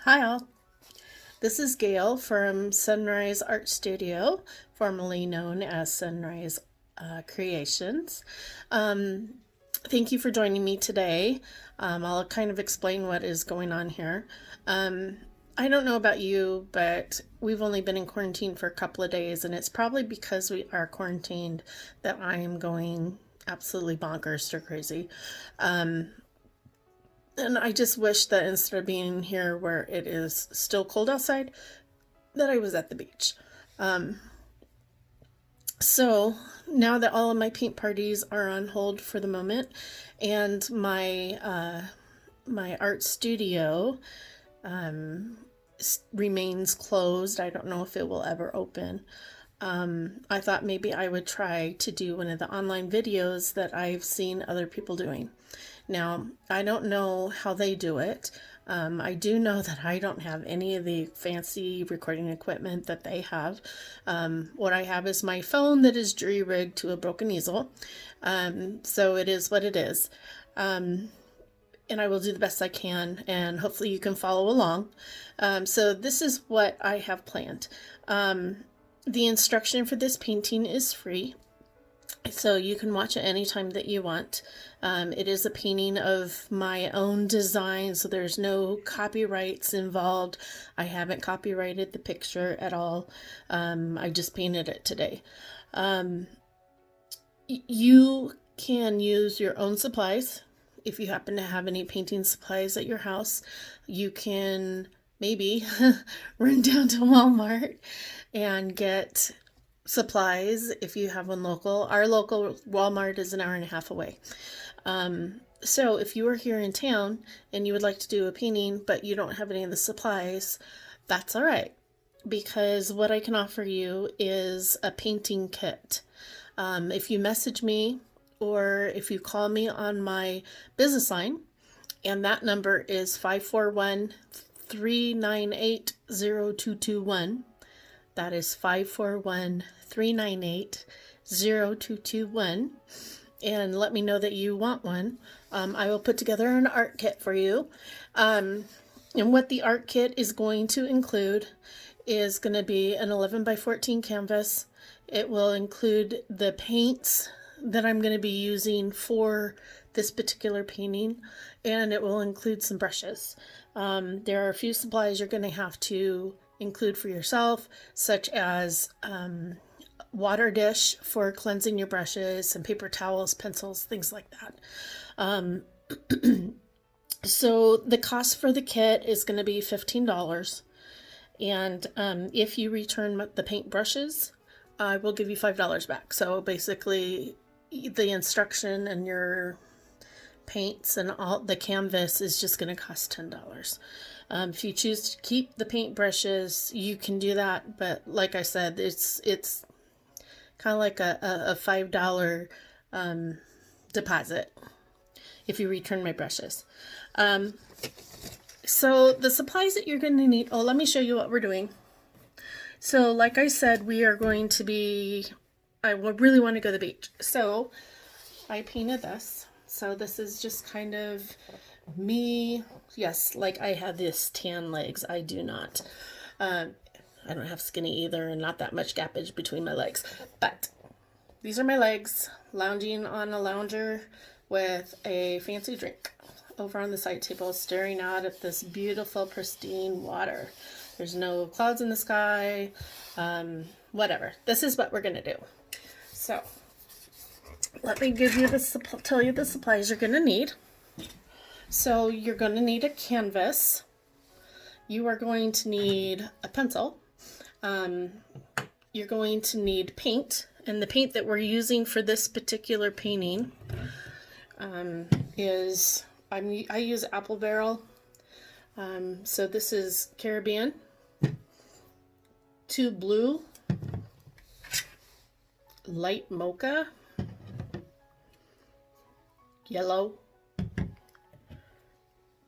Hi all, this is Gail from Sunrise Art Studio, formerly known as Sunrise Creations. Um, Thank you for joining me today. I'll kind of explain what is going on here. Um, I don't know about you, but we've only been in quarantine for a couple of days, and it's probably because we are quarantined that I am going absolutely bonkers or crazy. And I just wish that instead of being here where it is still cold outside, that I was at the beach. So now that all of my paint parties are on hold for the moment, and my art studio remains closed, I don't know if it will ever open. I thought maybe I would try to do one of the online videos that I've seen other people doing. Now, I don't know how they do it. I do know that I don't have any of the fancy recording equipment that they have. What I have is my phone that is jury rigged to a broken easel. So it is what it is. And I will do the best I can, and hopefully you can follow along. So this is what I have planned. The instruction for this painting is free, so you can watch it anytime that you want. It is a painting of my own design, so there's no copyrights involved. I haven't copyrighted the picture at all. I just painted it today. You can use your own supplies. If you happen to have any painting supplies at your house, you can maybe run down to Walmart and get supplies if you have one local. Our local Walmart is an hour and a half away. So if you are here in town and you would like to do a painting, but you don't have any of the supplies, that's all right. Because what I can offer you is a painting kit. If you message me or if you call me on my business line, and that number is 541 398 0221. That is 541 398 0221. And let me know that you want one. I will put together an art kit for you. And what the art kit is going to include is going to be an 11 by 14 canvas. It will include the paints that I'm going to be using for this particular painting, and it will include some brushes. There are a few supplies you're going to have to include for yourself, such as water dish for cleansing your brushes, some paper towels, pencils, things like that. So the cost for the kit is going to be $15. And if you return the paint brushes, I will give you $5 back. So basically, the instruction and your paints and all the canvas is just going to cost $10. If you choose to keep the paint brushes, you can do that. But like I said, it's kind of like a $5 deposit if you return my brushes. So the supplies that you're going to need. Oh, let me show you what we're doing. So like I said, we are going to be. I really want to go to the beach. So I painted this. So this is just kind of me. Yes, like I have this tan legs. I do not. I don't have skinny either, and not that much gappage between my legs. But these are my legs, lounging on a lounger with a fancy drink over on the side table, staring out at this beautiful, pristine water. There's no clouds in the sky. Whatever. This is what we're gonna do. So let me give you tell you the supplies you're gonna need. So you're gonna need a canvas. You are going to need a pencil. You're going to need paint, and the paint that we're using for this particular painting is I use Apple Barrel. So this is Caribbean, 2 blue, light mocha, yellow,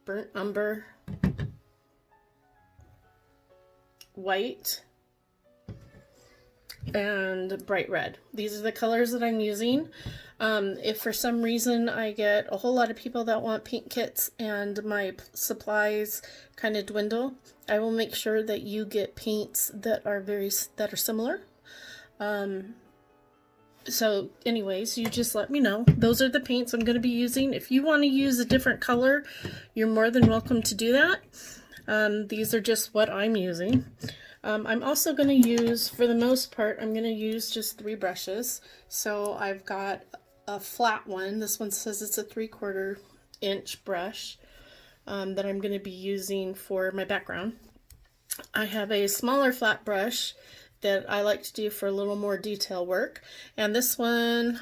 burnt umber, white, and bright red. These are the colors that I'm using. If for some reason I get a whole lot of people that want paint kits and my supplies kind of dwindle, I will make sure that you get paints that are similar. So anyways, you just let me know. Those are the paints I'm going to be using. If you want to use a different color, you're more than welcome to do that. These are just what I'm using. I'm also going to use, for the most part, I'm going to use just 3 brushes. So I've got a flat one. This one says it's a 3/4 inch brush that I'm going to be using for my background. I have a smaller flat brush that I like to do for a little more detail work. And this one,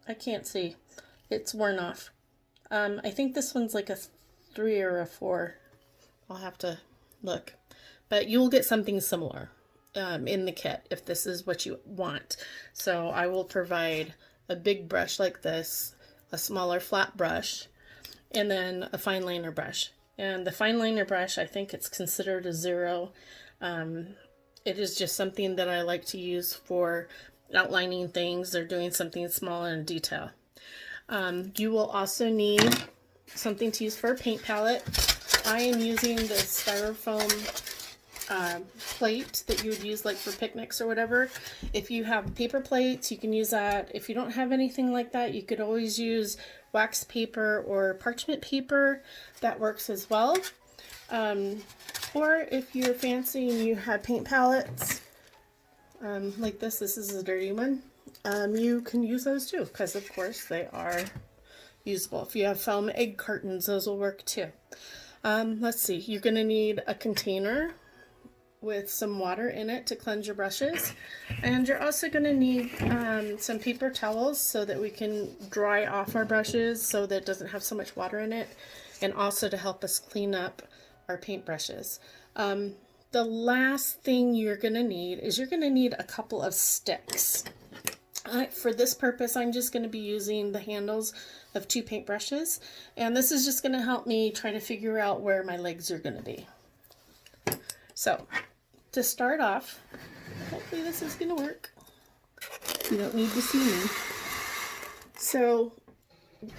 I can't see. It's worn off. I think this one's like a 3 or a 4. I'll have to look. But you will get something similar in the kit if this is what you want. So I will provide a big brush like this, a smaller flat brush, and then a fine liner brush. And the fine liner brush, I think it's considered a 0. It is just something that I like to use for outlining things or doing something small in detail. You will also need something to use for a paint palette. I am using the styrofoam plate that you would use like for picnics or whatever. If you have paper plates, you can use that. If you don't have anything like that, you could always use wax paper or parchment paper. That works as well. Or if you're fancy and you have paint palettes like this is a dirty one, you can use those too, because of course they are usable. If you have foam egg cartons, those will work too. Let's see, you're going to need a container with some water in it to cleanse your brushes, and you're also going to need some paper towels so that we can dry off our brushes so that it doesn't have so much water in it, and also to help us clean up our paint brushes. The last thing you're going to need is you're going to need a couple of sticks. For this purpose, I'm just going to be using the handles of 2 paintbrushes, and this is just going to help me try to figure out where my legs are going to be. So, to start off, hopefully this is going to work. You don't need to see me. So,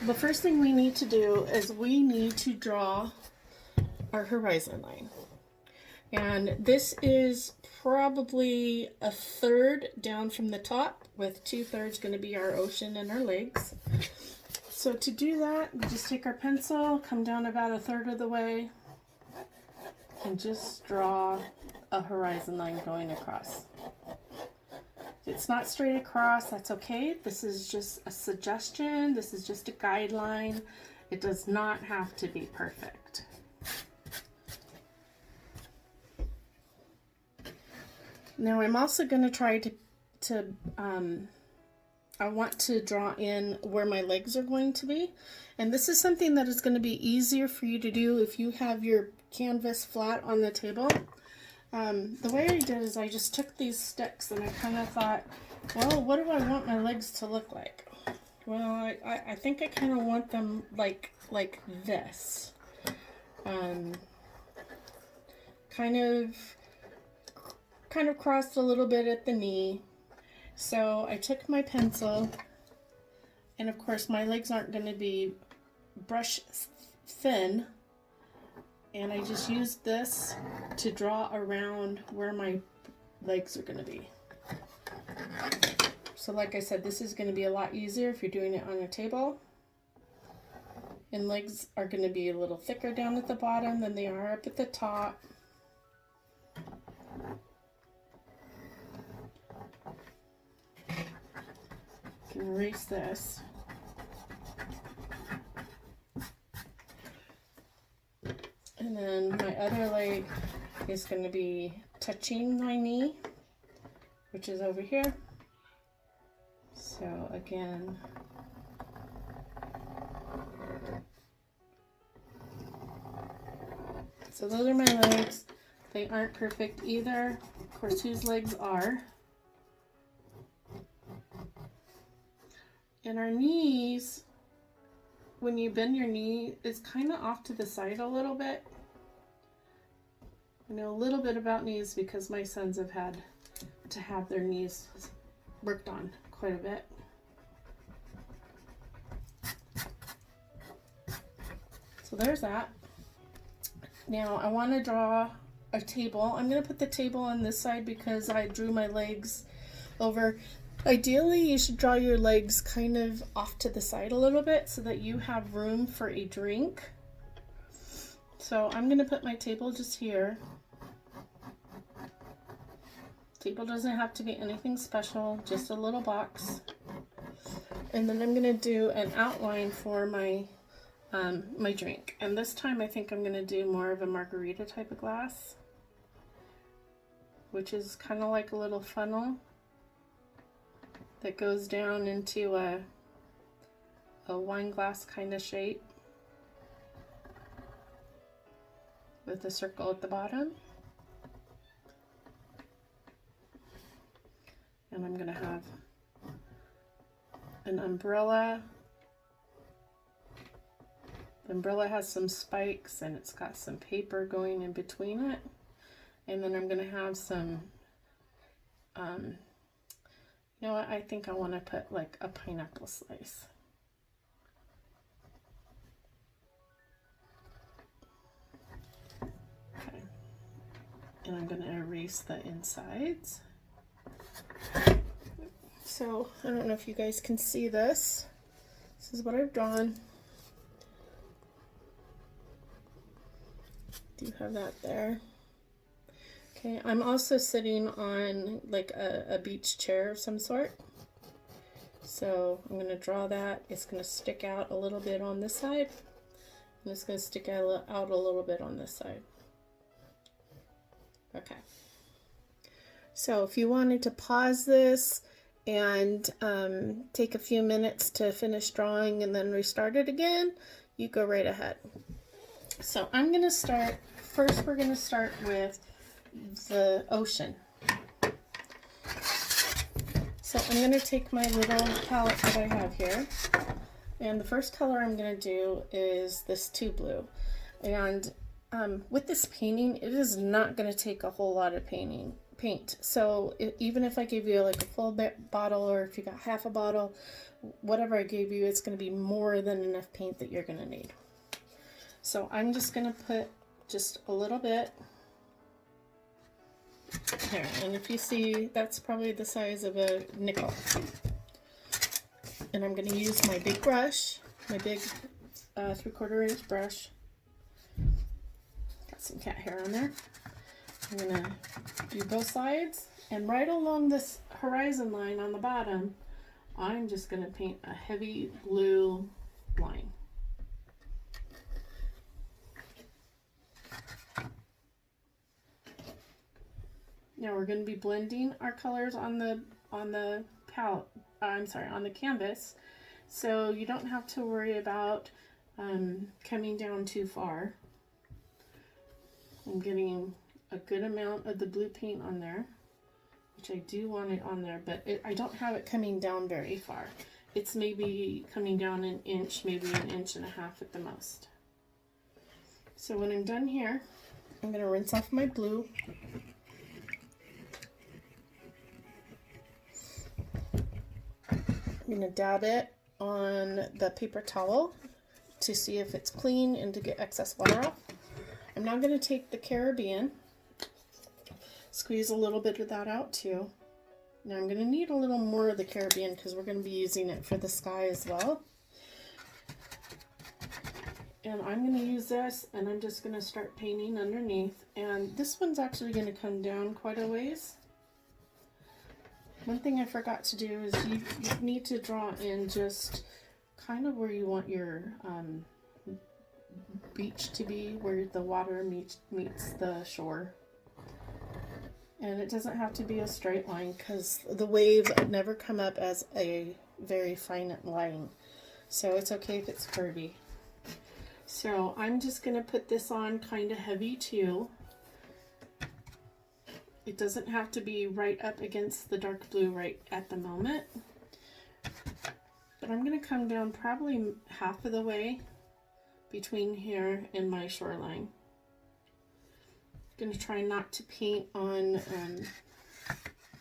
the first thing we need to do is we need to draw our horizon line. And this is probably a 1/3 down from the top, with 2/3 going to be our ocean and our legs. So to do that, we just take our pencil, come down about a 1/3 of the way, and just draw a horizon line going across. If it's not straight across, that's okay. This is just a suggestion. This is just a guideline. It does not have to be perfect. Now I'm also going to try I want to draw in where my legs are going to be. And this is something that is going to be easier for you to do if you have your canvas flat on the table. The way I did is I just took these sticks and I kind of thought, well, what do I want my legs to look like? Well, I think I kind of want them like this. Kind of crossed a little bit at the knee. So I took my pencil, and of course my legs aren't going to be brush thin, and I just used this to draw around where my legs are going to be. So like I said, this is going to be a lot easier if you're doing it on a table. And legs are going to be a little thicker down at the bottom than they are up at the top. Erase this. And then my other leg is going to be touching my knee, which is over here. So again, so those are my legs. They aren't perfect either. Of course, whose legs are? And our knees, when you bend your knee, is kind of off to the side a little bit. I know a little bit about knees because my sons have had to have their knees worked on quite a bit. So there's that. Now I want to draw a table. I'm going to put the table on this side because I drew my legs over. Ideally, you should draw your legs kind of off to the side a little bit so that you have room for a drink. So I'm going to put my table just here. Table doesn't have to be anything special, just a little box. And then I'm going to do an outline for my my drink. And this time I think I'm going to do more of a margarita type of glass, which is kind of like a little funnel that goes down into a wine glass kind of shape with a circle at the bottom. And I'm going to have an umbrella. The umbrella has some spikes and it's got some paper going in between it. And then I'm going to have some, you know what, I think I want to put like a pineapple slice. Okay. And I'm going to erase the insides. So I don't know if you guys can see this. This is what I've drawn. Do you have that there? Okay, I'm also sitting on like a beach chair of some sort. So I'm going to draw that. It's going to stick out a little bit on this side. And it's going to stick out a little bit on this side. Okay. So if you wanted to pause this and take a few minutes to finish drawing and then restart it again, you go right ahead. So I'm going to start, first we're going to start with the ocean. So I'm going to take my little palette that I have here, and the first color I'm going to do is this 2 blue. And with this painting, it is not going to take a whole lot of paint. So even if I gave you like a full bottle, or if you got half a bottle, whatever I gave you, it's going to be more than enough paint that you're going to need. So I'm just going to put just a little bit there. And if you see, that's probably the size of a nickel. And I'm going to use my big brush, my big 3/4 inch brush. Got some cat hair on there. I'm going to do both sides. And right along this horizon line on the bottom, I'm just going to paint a heavy blue line. Now we're going to be blending our colors on the palette. I'm sorry, on the canvas, so you don't have to worry about coming down too far. I'm getting a good amount of the blue paint on there, which I do want it on there, but I don't have it coming down very far. It's maybe coming down an inch, maybe an inch and a half at the most. So when I'm done here, I'm going to rinse off my blue. I'm going to dab it on the paper towel to see if it's clean and to get excess water off. I'm now going to take the Caribbean, squeeze a little bit of that out too. Now I'm going to need a little more of the Caribbean because we're going to be using it for the sky as well. And I'm going to use this, and I'm just going to start painting underneath. And this one's actually going to come down quite a ways. One thing I forgot to do is you need to draw in just kind of where you want your beach to be, where the water meets the shore. And it doesn't have to be a straight line because the waves never come up as a very fine line. So it's okay if it's curvy. So I'm just going to put this on kind of heavy too. It doesn't have to be right up against the dark blue right at the moment. But I'm going to come down probably half of the way between here and my shoreline. going to try not to paint on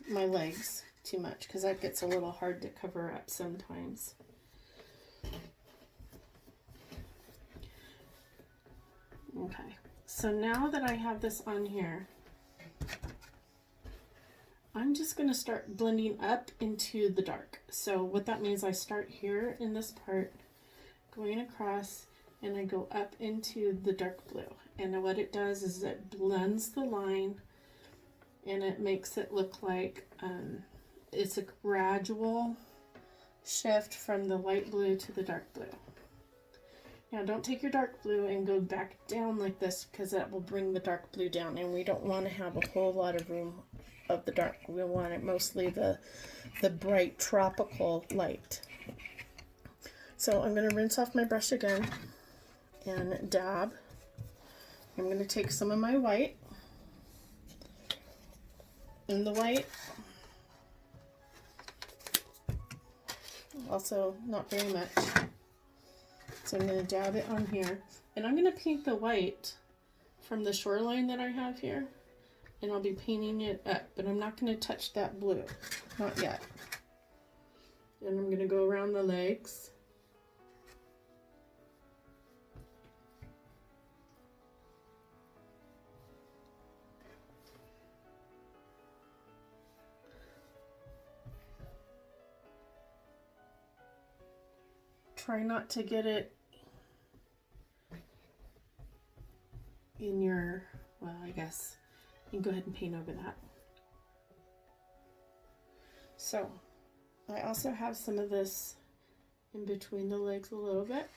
my legs too much because that gets a little hard to cover up sometimes. Okay, so now that I have this on here, I'm just going to start blending up into the dark. So what that means, I start here in this part, going across, and I go up into the dark blue. And what it does is it blends the line, and it makes it look like it's a gradual shift from the light blue to the dark blue. Now don't take your dark blue and go back down like this, because that will bring the dark blue down, and we don't want to have a whole lot of room of the dark. We want it mostly the bright tropical light. So I'm going to rinse off my brush again and dab. I'm going to take some of my white, and the white, also not very much, so I'm going to dab it on here, and I'm going to paint the white from the shoreline that I have here, and I'll be painting it up, but I'm not going to touch that blue, not yet. And I'm going to go around the legs. Try not to get it in your, well, I guess you can go ahead and paint over that. So I also have some of this in between the legs a little bit,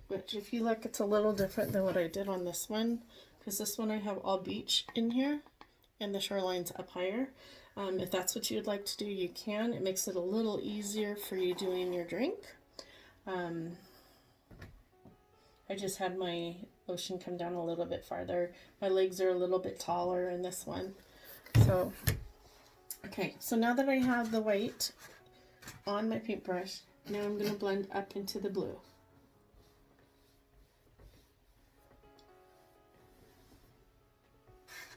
which if you look, it's a little different than what I did on this one, because this one I have all beach in here and the shoreline's up higher. If that's what you'd like to do, you can. It makes it a little easier for you doing your drink. I just had my ocean come down a little bit farther. My legs are a little bit taller in this one. So, okay, so now that I have the white on my paintbrush, now I'm going to blend up into the blue.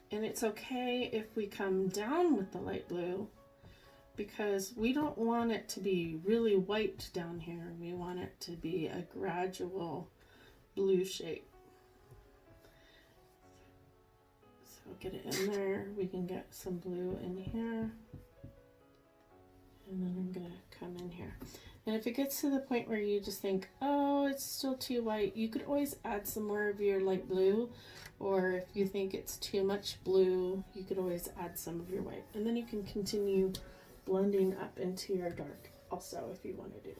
And it's okay if we come down with the light blue, because we don't want it to be really white down here. We want it to be a gradual blue shape. So get it in there. We can get some blue in here. And then I'm going to come in here. And if it gets to the point where you just think, oh, it's still too white, you could always add some more of your light blue. Or if you think it's too much blue, you could always add some of your white. And then you can continue blending up into your dark also if you want to do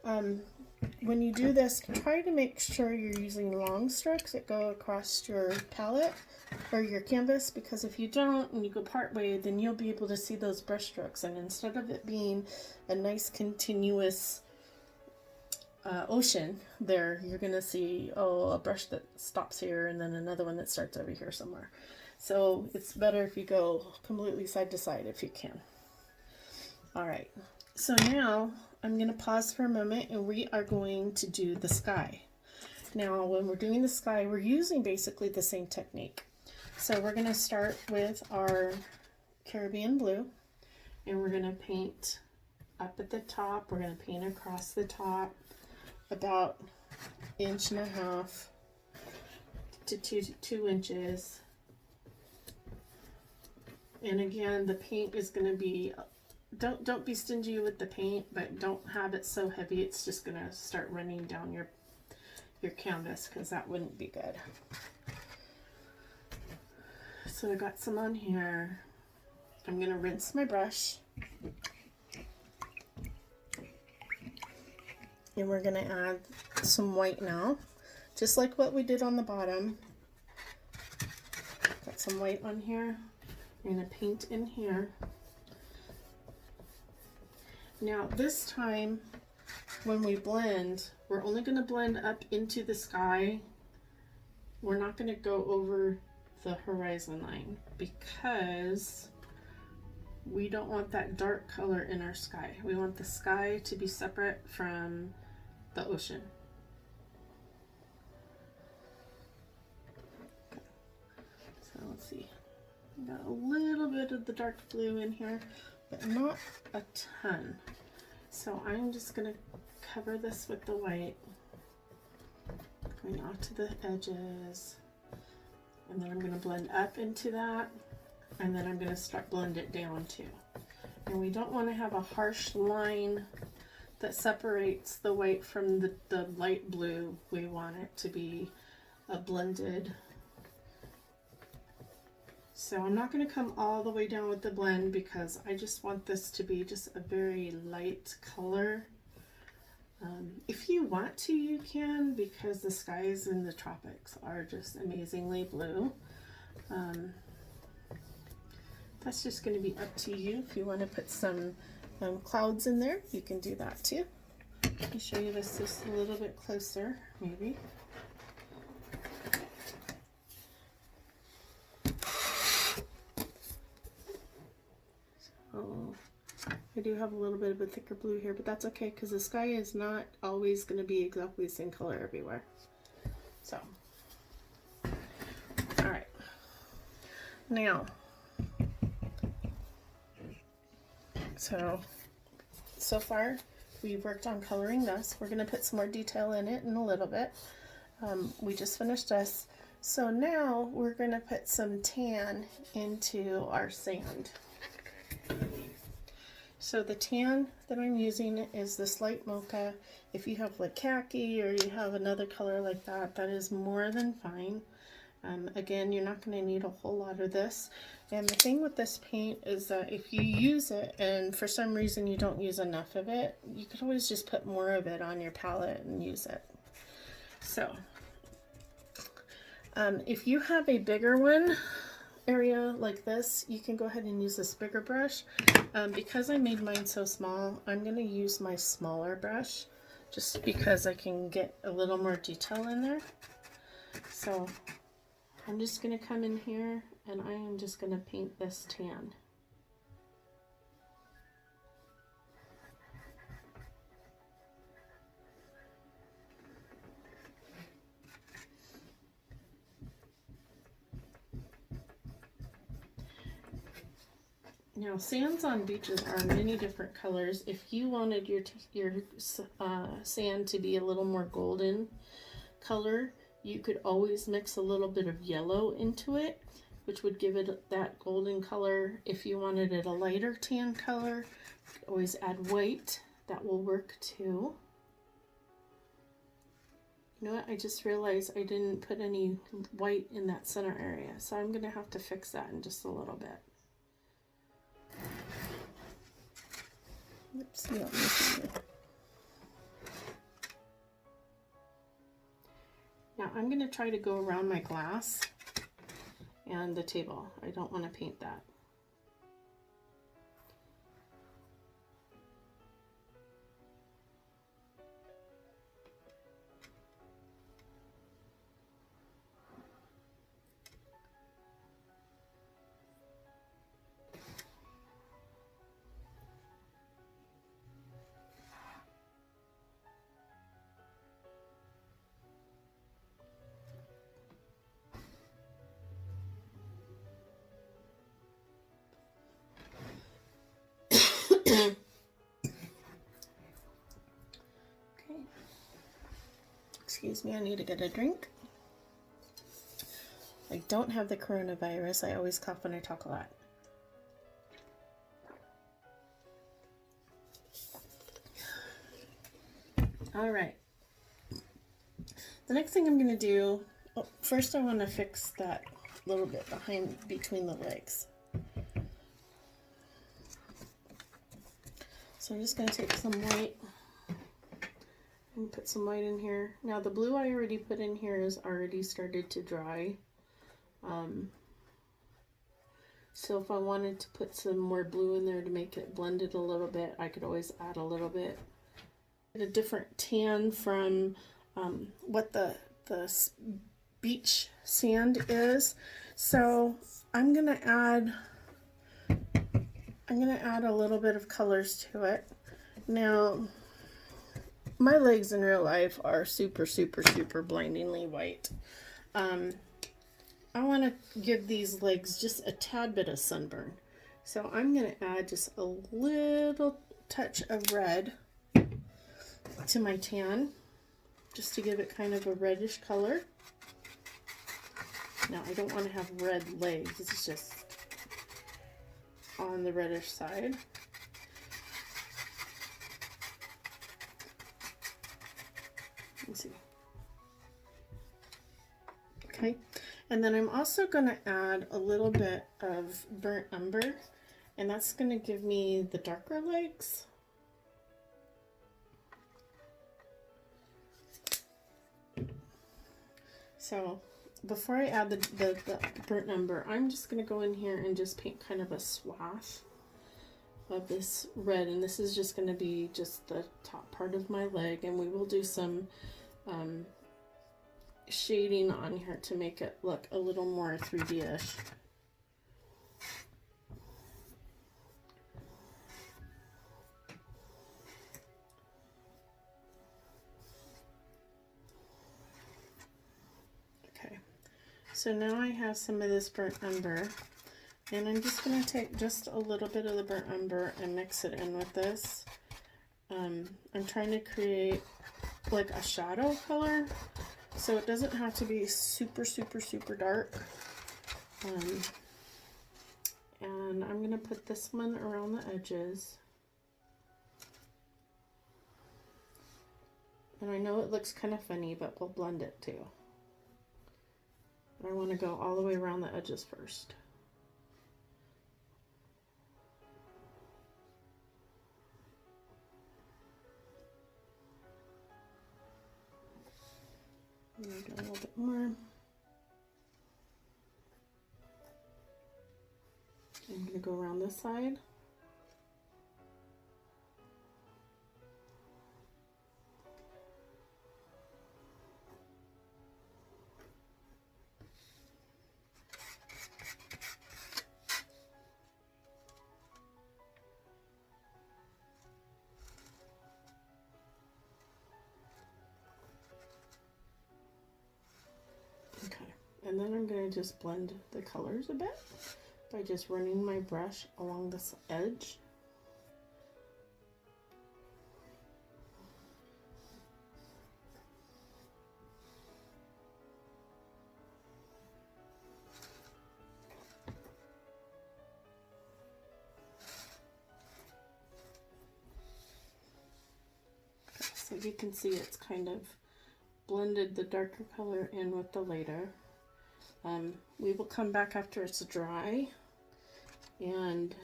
that. When you do this, try to make sure you're using long strokes that go across your palette or your canvas, because if you don't and you go part way, then you'll be able to see those brush strokes, and instead of it being a nice continuous ocean there, you're gonna see, oh, a brush that stops here and then another one that starts over here somewhere. So it's better if you go completely side to side if you can. All right, so now I'm going to pause for a moment, and we are going to do the sky. Now when we're doing the sky, we're using basically the same technique. So we're going to start with our Caribbean blue, and we're going to paint up at the top. We're going to paint across the top about 1.5 inches to 2 inches. And again, the paint is going to be, don't be stingy with the paint, but don't have it so heavy it's just going to start running down your canvas, because that wouldn't be good. So I got some on here. I'm going to rinse my brush. And we're going to add some white now, just like what we did on the bottom. Got some white on here. I'm going to paint in here. Now this time when we blend, we're only going to blend up into the sky. We're not going to go over the horizon line, because we don't want that dark color in our sky. We want the sky to be separate from the ocean. Got a little bit of the dark blue in here, but not a ton. So I'm just going to cover this with the white, going off to the edges, and then I'm going to blend up into that, and then I'm going to start blend it down too. And we don't want to have a harsh line that separates the white from the light blue. We want it to be a blended. So I'm not going to come all the way down with the blend because I just want this to be just a very light color. If you want to, you can, because the skies in the tropics are just amazingly blue. That's just going to be up to you. If you want to put some clouds in there, you can do that too. Let me show you this just a little bit closer, maybe. So I do have a little bit of a thicker blue here, but that's okay because the sky is not always going to be exactly the same color everywhere. So, all right. Now, so far we've worked on coloring this. We're going to put some more detail in it in a little bit. We just finished this. So now we're going to put some tan into our sand. So the tan that I'm using is this light mocha. If you have like khaki or you have another color like that, that is more than fine. Again, you're not going to need a whole lot of this. And the thing with this paint is that if you use it and for some reason you don't use enough of it, you could always just put more of it on your palette and use it. So if you have a bigger one area like this, you can go ahead and use this bigger brush. Because I made mine so small, I'm going to use my smaller brush just because I can get a little more detail in there. So I'm just going to come in here and I am just going to paint this tan. Now, sands on beaches are many different colors. If you wanted your sand to be a little more golden color, you could always mix a little bit of yellow into it, which would give it that golden color. If you wanted it a lighter tan color, you could always add white. That will work too. You know what? I just realized I didn't put any white in that center area, so I'm going to have to fix that in just a little bit. Oops, yeah, now I'm going to try to go around my glass and the table. I don't want to paint that. Okay. Excuse me, I need to get a drink. I don't have the coronavirus. I always cough when I talk a lot. All right. The next thing I'm going to do, first I want to fix that little bit between the legs. So I'm just going to take some white and put some white in here. Now the blue I already put in here is already started to dry. So if I wanted to put some more blue in there to make it blended a little bit, I could always add a little bit. A different tan from what the beach sand is. So I'm gonna add a little bit of colors to it. Now my legs in real life are super blindingly white. I want to give these legs just a tad bit of sunburn. So I'm going to add just a little touch of red to my tan, just to give it kind of a reddish color. Now I don't want to have red legs, it's just on the reddish side. Let's see. Okay, and then I'm also going to add a little bit of burnt umber, and that's going to give me the darker legs. So before I add the burnt umber, I'm just going to go in here and just paint kind of a swath of this red, and this is just going to be just the top part of my leg, and we will do some shading on here to make it look a little more 3D-ish. Okay, so now I have some of this burnt umber, and I'm just going to take just a little bit of the burnt umber and mix it in with this. I'm trying to create like a shadow color, so it doesn't have to be super dark. And I'm going to put this one around the edges. And I know it looks kind of funny, but we'll blend it too. But I want to go all the way around the edges first. I'm going to do a little bit more. I'm going to go around this side. Okay, and then I'm going to just blend the colors a bit by just running my brush along this edge. Okay, so you can see it's kind of blended the darker color in with the lighter. We will come back after it's dry and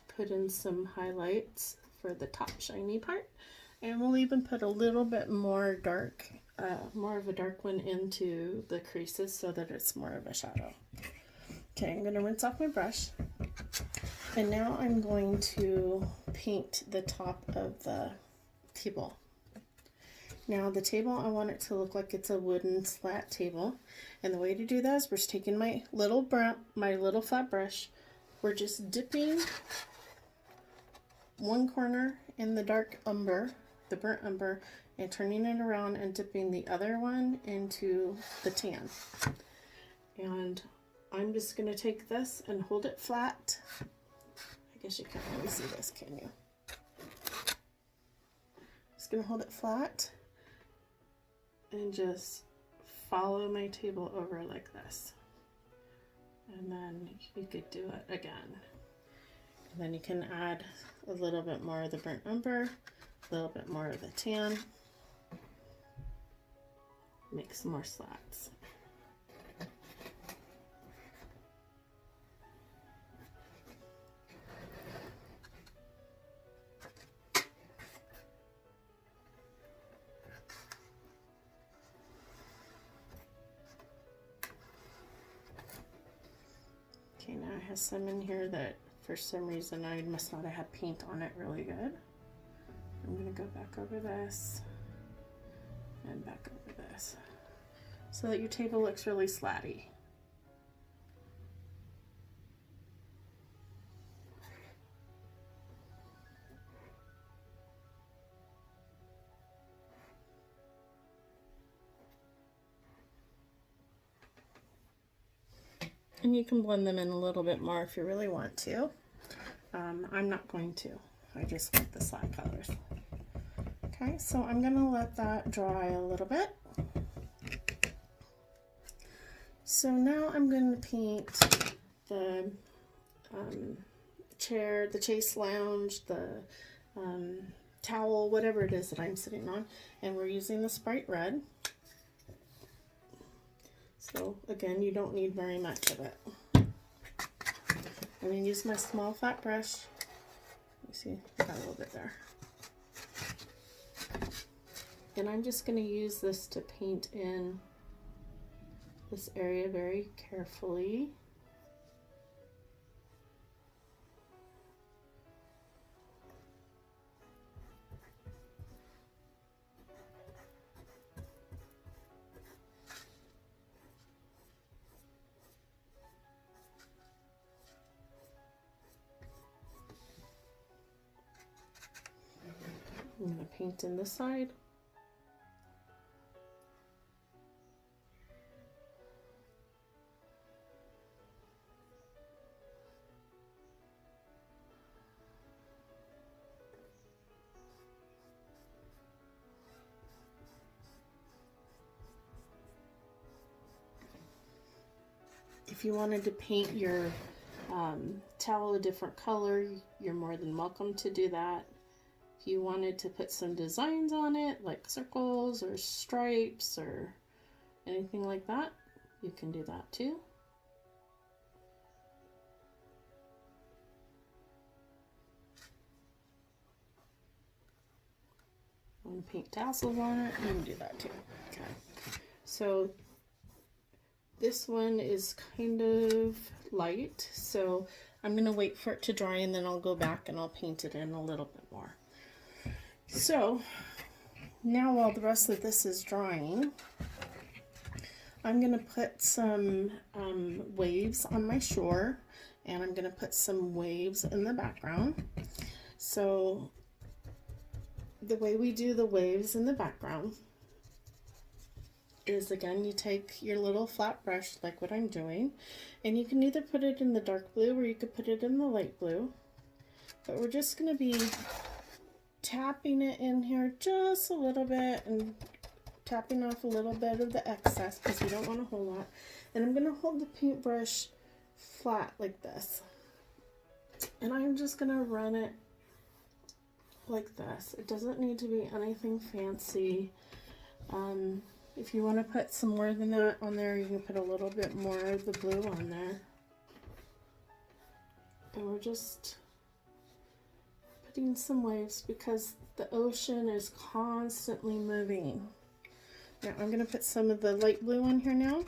put in some highlights for the top shiny part, and we'll even put a little bit more dark, more of a dark one into the creases so that it's more of a shadow. Okay, I'm going to rinse off my brush, and now I'm going to paint the top of the table. Now the table, I want it to look like it's a wooden slat table, and the way to do that is we're just taking my little flat brush, we're just dipping one corner in the dark umber, the burnt umber, and turning it around and dipping the other one into the tan. And I'm just going to take this and hold it flat. I guess you can't really see this, can you? Just going to hold it flat and just follow my table over like this. And then you could do it again. And then you can add a little bit more of the burnt umber, a little bit more of the tan. Make some more slats. Okay, now I have some in here that for some reason I must not have had paint on it really good. I'm going to go back over this and back over this so that your table looks really slatty. And you can blend them in a little bit more if you really want to. I'm not going to. I just want the slide colors. Okay, so I'm going to let that dry a little bit. So now I'm going to paint the chair, the Chase Lounge, the towel, whatever it is that I'm sitting on. And we're using the Sprite Red. So again, you don't need very much of it. I'm going to use my small flat brush. Let me see, I got a little bit there. And I'm just going to use this to paint in this area very carefully. I'm going to paint in this side. If you wanted to paint your towel a different color, you're more than welcome to do that. If you wanted to put some designs on it, like circles or stripes or anything like that, you can do that too. Want to paint tassels on it, you can do that too. Okay. So this one is kind of light, so I'm going to wait for it to dry and then I'll go back and I'll paint it in a little bit more. So now while the rest of this is drying, I'm going to put some waves on my shore, and I'm going to put some waves in the background. So the way we do the waves in the background is, again, you take your little flat brush like what I'm doing, and you can either put it in the dark blue or you could put it in the light blue, but we're just going to be tapping it in here just a little bit and tapping off a little bit of the excess because we don't want a whole lot. And I'm going to hold the paintbrush flat like this, and I'm just going to run it like this. It doesn't need to be anything fancy. If you want to put some more than that on there, you can put a little bit more of the blue on there. And we're just putting some waves because the ocean is constantly moving. Now I'm going to put some of the light blue on here now.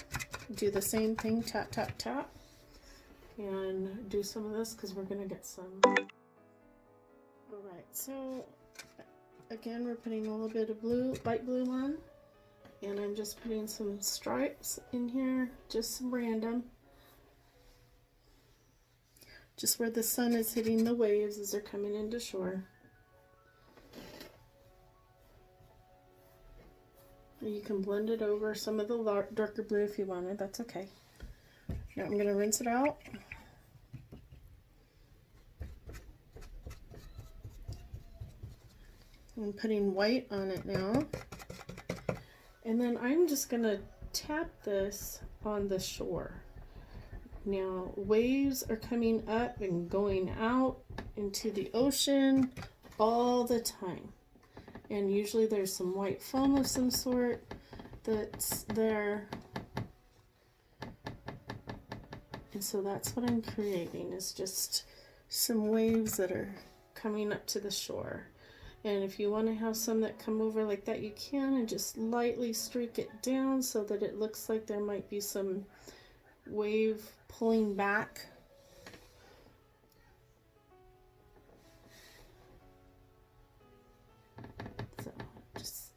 Do the same thing, tap, tap, tap. And do some of this because we're going to get some. Alright, so again, we're putting a little bit of blue, light blue on. And I'm just putting some stripes in here, just some random. Just where the sun is hitting the waves as they're coming into shore. You can blend it over some of the darker blue if you wanted, that's okay. Now I'm going to rinse it out. I'm putting white on it now. And then I'm just going to tap this on the shore. Now, waves are coming up and going out into the ocean all the time. And usually there's some white foam of some sort that's there. And so that's what I'm creating, is just some waves that are coming up to the shore. And if you want to have some that come over like that, you can, and just lightly streak it down so that it looks like there might be some wave pulling back. So just,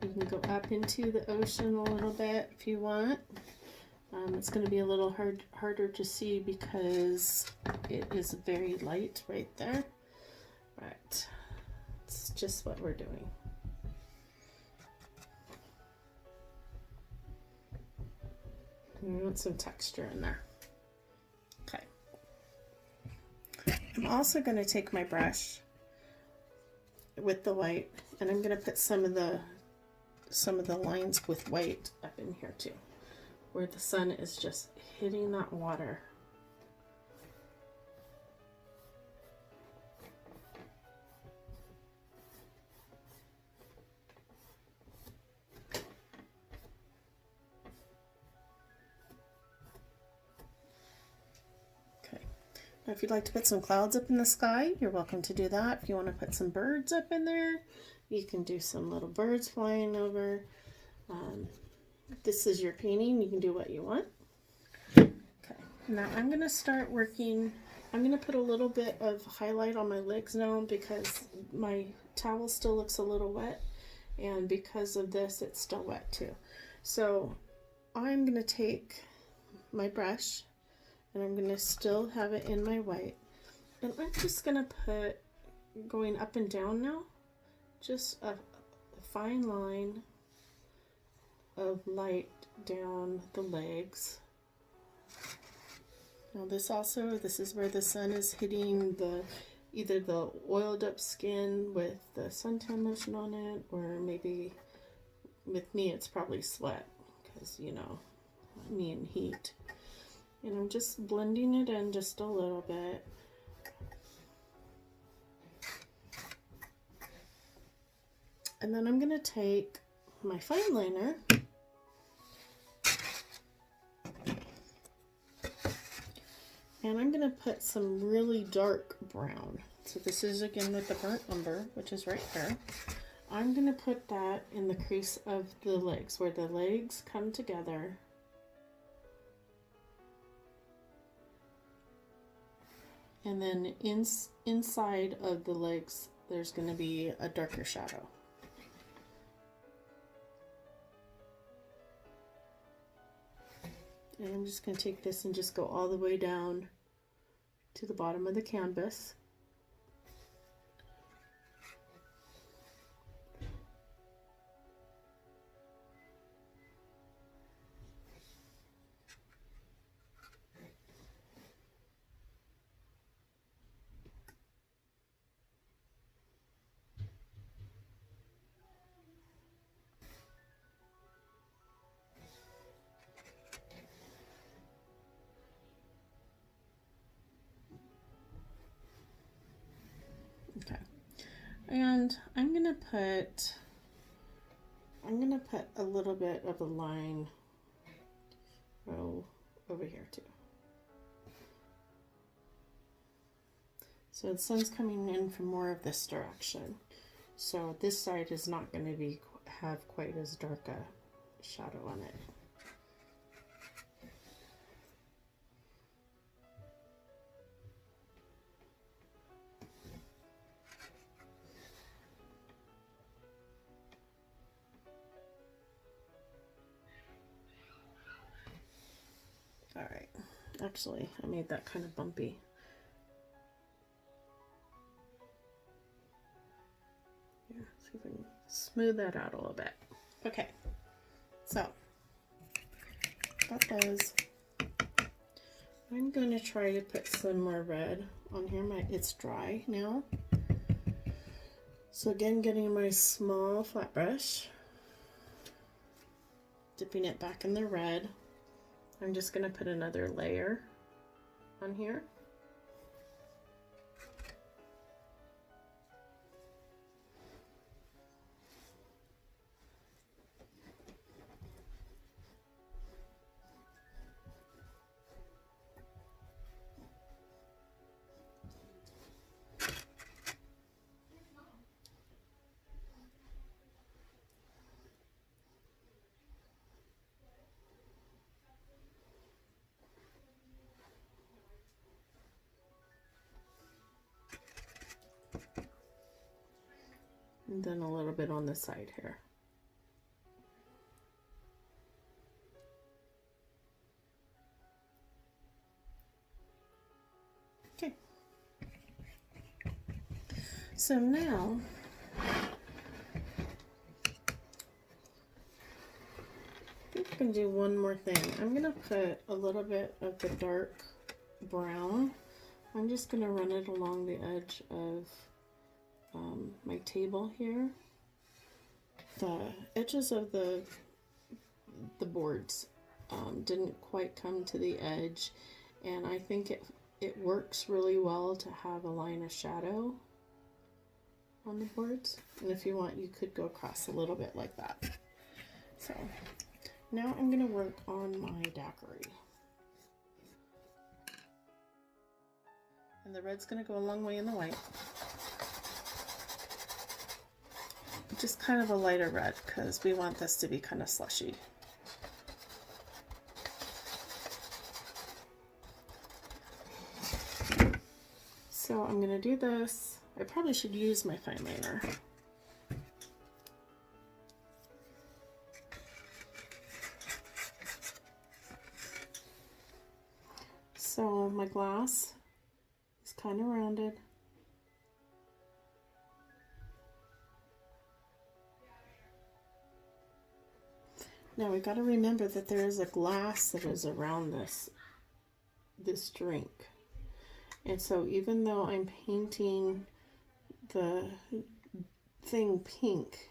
you can go up into the ocean a little bit if you want. It's going to be a little harder to see because it is very light right there. Right. It's just what we're doing. We want some texture in there. I'm also going to take my brush with the white, and I'm going to put some of the lines with white up in here too, where the sun is just hitting that water. Now, if you'd like to put some clouds up in the sky, you're welcome to do that. If you want to put some birds up in there, you can do some little birds flying over. This is your painting. You can do what you want. Okay, now I'm going to start working. I'm going to put a little bit of highlight on my legs now because my towel still looks a little wet, and because of this, it's still wet too. So I'm going to take my brush, and I'm going to still have it in my white, and I'm just going to put, going up and down now, just a fine line of light down the legs. Now this is where the sun is hitting either the oiled up skin with the suntan lotion on it, or maybe with me it's probably sweat, because you know, me and heat. And I'm just blending it in just a little bit. And then I'm going to take my fine liner and I'm going to put some really dark brown. So this is again with the burnt umber, which is right there. I'm going to put that in the crease of the legs, where the legs come together. And then inside of the legs, there's going to be a darker shadow. And I'm just going to take this and just go all the way down to the bottom of the canvas. Okay, and I'm gonna put a little bit of a line over here too. So the sun's coming in from more of this direction, so this side is not going to have quite as dark a shadow on it. Alright, actually I made that kind of bumpy. Here, see if we can smooth that out a little bit. Okay, so got those. I'm going to try to put some more red on here. It's dry now. So again, getting my small flat brush, dipping it back in the red. I'm just going to put another layer on here. And then a little bit on the side here. Okay. So now I think I can do one more thing. I'm going to put a little bit of the dark brown I'm just going to run it along the edge of my table here. The edges of the boards didn't quite come to the edge, and I think it works really well to have a line of shadow on the boards. And if you want, you could go across a little bit like that. So now I'm going to work on my daiquiri. And the red's going to go a long way in the white. Just kind of a lighter red because we want this to be kind of slushy. So I'm going to do this. I probably should use my fine liner. So my glass is kind of rounded. Now we got to remember that there is a glass that is around this drink. And so even though I'm painting the thing pink,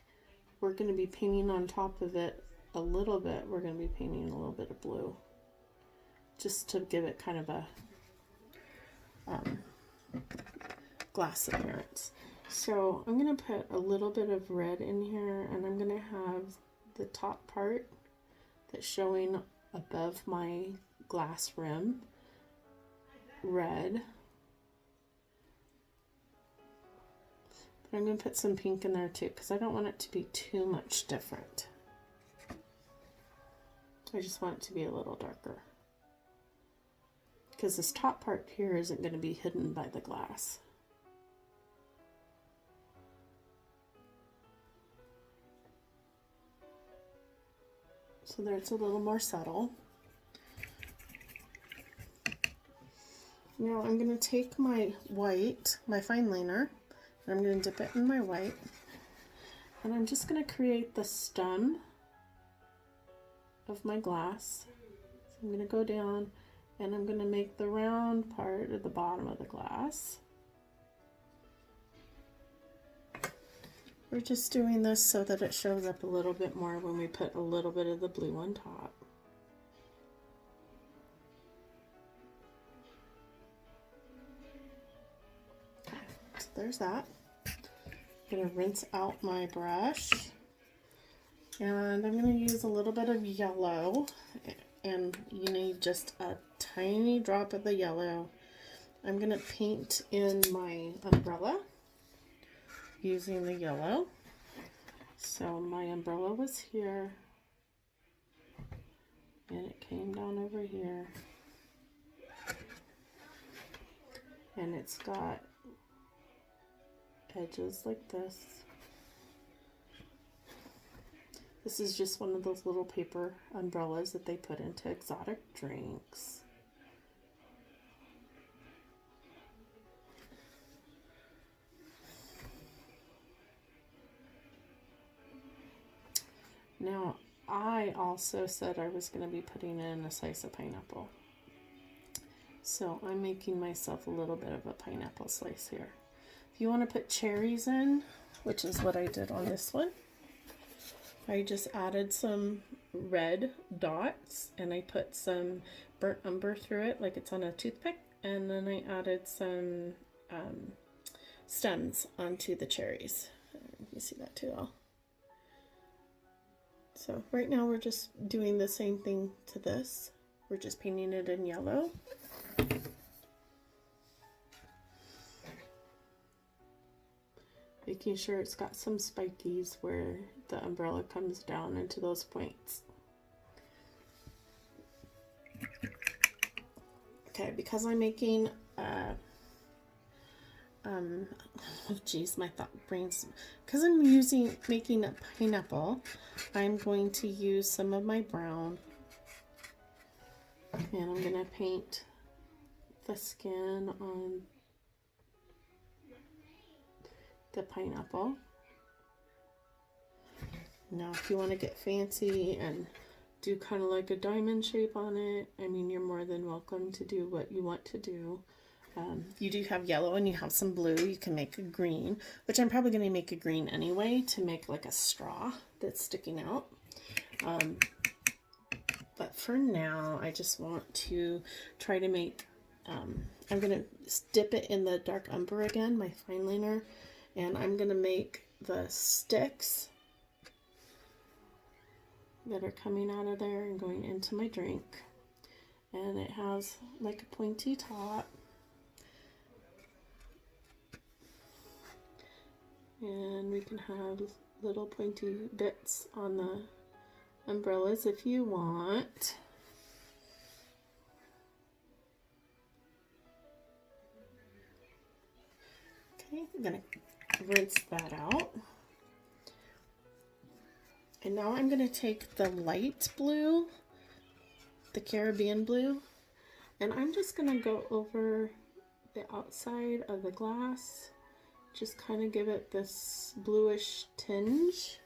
we're going to be painting on top of it a little bit. We're going to be painting a little bit of blue, just to give it kind of a glass appearance. So I'm going to put a little bit of red in here, and I'm going to have the top part that's showing above my glass rim red. But I'm going to put some pink in there too, because I don't want it to be too much different. I just want it to be a little darker, because this top part here isn't going to be hidden by the glass. So there's a little more subtle. Now I'm going to take my white, my fine liner, and I'm going to dip it in my white. And I'm just going to create the stem of my glass. So I'm going to go down and I'm going to make the round part at the bottom of the glass. We're just doing this so that it shows up a little bit more when we put a little bit of the blue on top. Okay, so there's that. I'm going to rinse out my brush, and I'm going to use a little bit of yellow, and you need just a tiny drop of the yellow. I'm going to paint in my umbrella using the yellow. So my umbrella was here, and it came down over here, and it's got edges like this. This is just one of those little paper umbrellas that they put into exotic drinks. Now, I also said I was going to be putting in a slice of pineapple. So I'm making myself a little bit of a pineapple slice here. If you want to put cherries in, which is what I did on this one, I just added some red dots and I put some burnt umber through it like it's on a toothpick, and then I added some stems onto the cherries. You see that too all. So right now we're just doing the same thing to this. We're just painting it in yellow. Making sure it's got some spikies where the umbrella comes down into those points. Okay, because I'm making oh geez, my brains. Because I'm making a pineapple, I'm going to use some of my brown, and I'm gonna paint the skin on the pineapple. Now, if you want to get fancy and do kind of like a diamond shape on it, I mean, you're more than welcome to do what you want to do. You do have yellow and you have some blue. You can make a green, which I'm probably going to make a green anyway to make like a straw that's sticking out. But for now, I just want to try to make, I'm going to dip it in the dark umber again, my fine liner, and I'm going to make the sticks that are coming out of there and going into my drink. And it has like a pointy top. And we can have little pointy bits on the umbrellas if you want. Okay, I'm gonna rinse that out. And now I'm gonna take the light blue, the Caribbean blue, and I'm just gonna go over the outside of the glass, just kind of give it this bluish tinge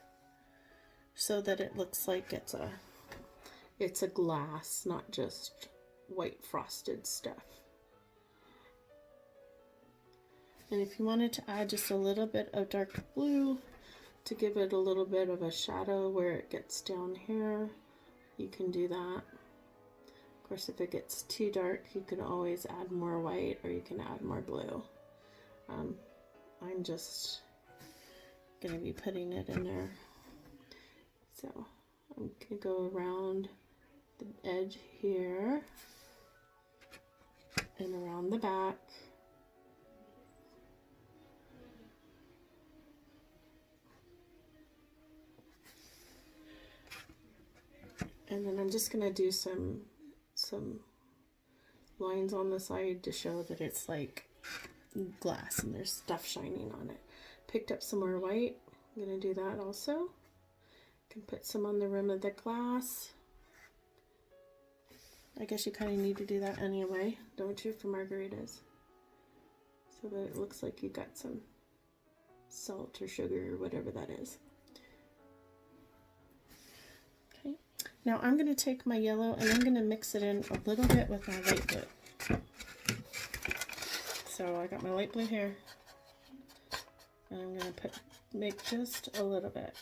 so that it looks like it's a glass, not just white frosted stuff. And if you wanted to add just a little bit of dark blue to give it a little bit of a shadow where it gets down here, you can do that. Of course, if it gets too dark, you can always add more white or you can add more blue. I'm just going to be putting it in there. So I'm going to go around the edge here and around the back. And then I'm just going to do some lines on the side to show that it's like glass and there's stuff shining on it. Picked up some more white. I'm going to do that also. Can put some on the rim of the glass. I guess you kind of need to do that anyway, don't you, for margaritas? So that it looks like you got some salt or sugar or whatever that is. Okay, now I'm going to take my yellow and I'm going to mix it in a little bit with my light blue. So I got my light blue here, and I'm going to make just a little bit,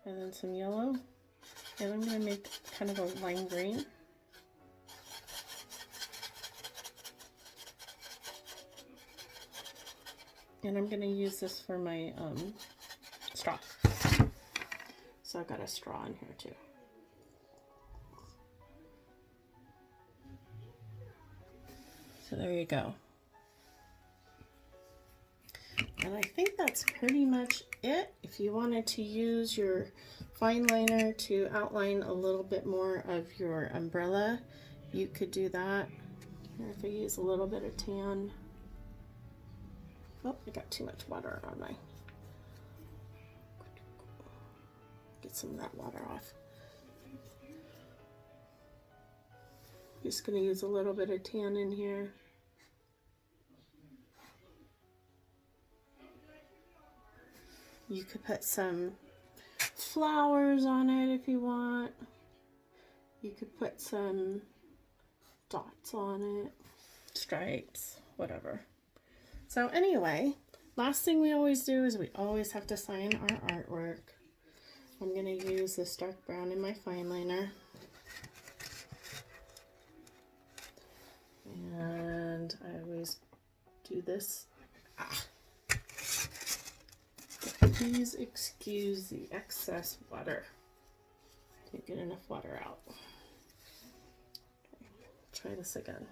and then some yellow, and I'm going to make kind of a lime green. And I'm going to use this for my straw. So I've got a straw in here too. So there you go. And I think that's pretty much it. If you wanted to use your fine liner to outline a little bit more of your umbrella, you could do that. Here, if I use a little bit of tan. Oh, I got too much water on my. Get some of that water off. Just going to use a little bit of tan in here. You could put some flowers on it if you want. You could put some dots on it, stripes, whatever. So anyway, last thing we always do is we always have to sign our artwork. I'm going to use this dark brown in my fine liner. And I always do this. Please excuse the excess water. Can't get enough water out. Okay, try this again.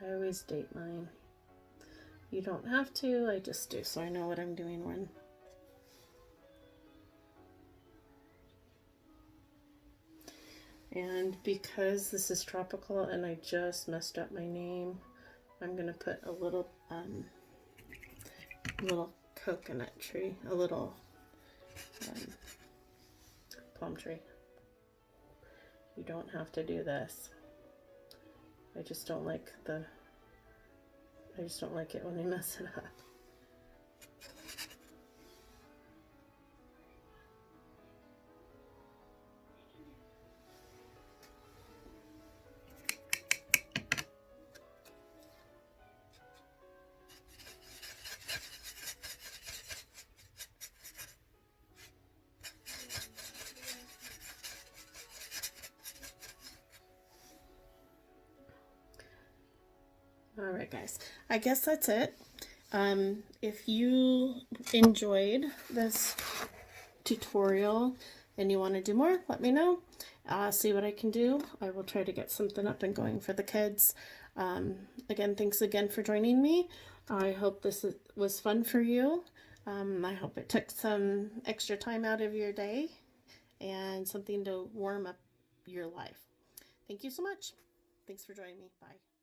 I always date mine. You don't have to, I just do so I know what I'm doing when. And because this is tropical and I just messed up my name, I'm gonna put a little coconut tree, a little palm tree. You don't have to do this. I just don't like it when I mess it up. All right, guys, I guess that's it. If you enjoyed this tutorial and you want to do more, let me know. See what I can do. I will try to get something up and going for the kids. Again, thanks again for joining me. I hope this was fun for you. I hope it took some extra time out of your day and something to warm up your life. Thank you so much. Thanks for joining me. Bye.